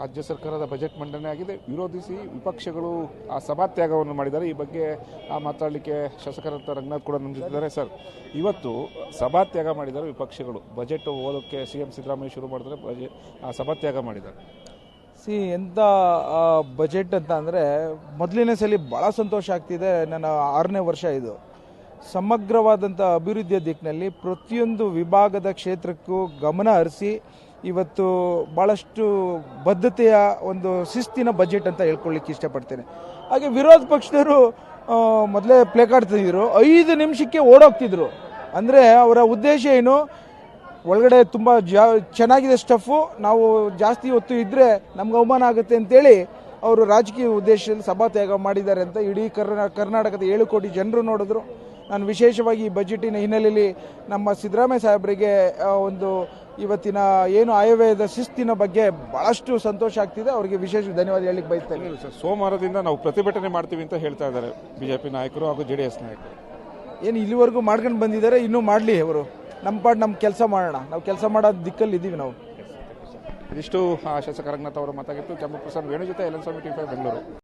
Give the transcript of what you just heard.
ರಾಜ್ಯ ಸರ್ಕಾರದ ಬಜೆಟ್ ಮಂಡನೆ ಆಗಿದೆ. ವಿರೋಧಿಸಿ ವಿಪಕ್ಷಗಳು ಸಭಾತ್ಯಾಗವನ್ನು ಮಾಡಿದ್ದಾರೆ. ಈ ಬಗ್ಗೆ ಮಾತಾಡಲಿಕ್ಕೆ ಶಾಸಕರಂತ ರಂಗನಾಥ್ ಕೂಡ ನಮ್ಮ ಜೊತೆ ಸರ್, ಇವತ್ತು ಸಭಾತ್ಯಾಗ ಮಾಡಿದ್ದಾರೆ ವಿಪಕ್ಷಗಳು. ಬಜೆಟ್ ಓದೋಕ್ಕೆ ಸಿಎಂ ಸಿದ್ದರಾಮಯ್ಯ ಶುರು ಮಾಡಿದ್ರೆ ಸಭಾತ್ಯಾಗ ಮಾಡಿದ್ದಾರೆ. ಎಂಥ ಬಜೆಟ್ ಅಂತ ಅಂದರೆ ಮೊದಲನೇ ಸಲ ಭಾಳ ಸಂತೋಷ ಆಗ್ತಿದೆ. ನನ್ನ 6ನೇ ವರ್ಷ ಇದು. ಸಮಗ್ರವಾದಂಥ ಅಭಿವೃದ್ಧಿಯ ದಿಕ್ಕಿನಲ್ಲಿ ಪ್ರತಿಯೊಂದು ವಿಭಾಗದ ಕ್ಷೇತ್ರಕ್ಕೂ ಗಮನ ಹರಿಸಿ ಇವತ್ತು ಭಾಳಷ್ಟು ಬದ್ಧತೆಯ ಒಂದು ಶಿಸ್ತಿನ ಬಜೆಟ್ ಅಂತ ಹೇಳ್ಕೊಳ್ಳಿಕ್ಕೆ ಇಷ್ಟಪಡ್ತೇನೆ. ಹಾಗೆ ವಿರೋಧ ಪಕ್ಷದವರು ಮೊದಲೇ ಪ್ಲೇ ಕಾರ್ಡ್ತಿದ್ರು, 5 ನಿಮಿಷಕ್ಕೆ ಓಡೋಗ್ತಿದ್ರು. ಅಂದರೆ ಅವರ ಉದ್ದೇಶ ಏನು, ಒಳಗಡೆ ತುಂಬ ಚೆನ್ನಾಗಿದೆ ಸ್ಟಫು, ನಾವು ಜಾಸ್ತಿ ಹೊತ್ತು ಇದ್ದರೆ ನಮ್ಗೆ ಅವಮಾನ ಆಗುತ್ತೆ ಅಂತೇಳಿ ಅವರು ರಾಜಕೀಯ ಉದ್ದೇಶದಲ್ಲಿ ಸಭಾತ್ಯಾಗ ಮಾಡಿದ್ದಾರೆ ಅಂತ ಇಡೀ ಕರ್ನಾಟಕದ 7 ಕೋಟಿ ಜನರು ನೋಡಿದ್ರು. ನಾನು ವಿಶೇಷವಾಗಿ ಈ ಬಜೆಟಿನ ಹಿನ್ನೆಲೆಯಲ್ಲಿ ನಮ್ಮ ಸಿದ್ದರಾಮಯ್ಯ ಸಾಹೇಬರಿಗೆ ಒಂದು ಇವತ್ತಿನ ಏನು ಆಯವ್ಯಯದ ಶಿಸ್ತಿನ ಬಗ್ಗೆ ಬಹಳಷ್ಟು ಸಂತೋಷ ಆಗ್ತಿದೆ. ಅವರಿಗೆ ವಿಶೇಷ ಧನ್ಯವಾದ ಹೇಳಲಿಕ್ಕೆ ಬಯಸ್ತೇನೆ. ಸೋಮವಾರದಿಂದ ನಾವು ಪ್ರತಿಭಟನೆ ಮಾಡ್ತೀವಿ ಅಂತ ಹೇಳ್ತಾ ಇದ್ದಾರೆ ಬಿಜೆಪಿ ನಾಯಕರು ಹಾಗೂ JDS ನಾಯಕರು. ಏನು ಇಲ್ಲಿವರೆಗೂ ಮಾಡ್ಕೊಂಡು ಬಂದಿದ್ದಾರೆ, ಇನ್ನೂ ಮಾಡಲಿ ಅವರು. ನಮ್ಮ ಪಾಡ್ ನಮ್ಮ ಕೆಲಸ ಮಾಡೋಣ, ನಾವು ಕೆಲಸ ಮಾಡೋ ದಿಕ್ಕಲ್ಲಿ ಇದ್ದೀವಿ ನಾವು. ಇದಿಷ್ಟು ಶಾಸಕ ರಂಗನಾಥ್ ಅವರ ಮಾತಾಗಿತ್ತು. ಕ್ಯಾಮರಾ ಪರ್ಸನ್ ವೇಣು ಜೊತೆ LN Swami, T5 ಬೆಂಗಳೂರು.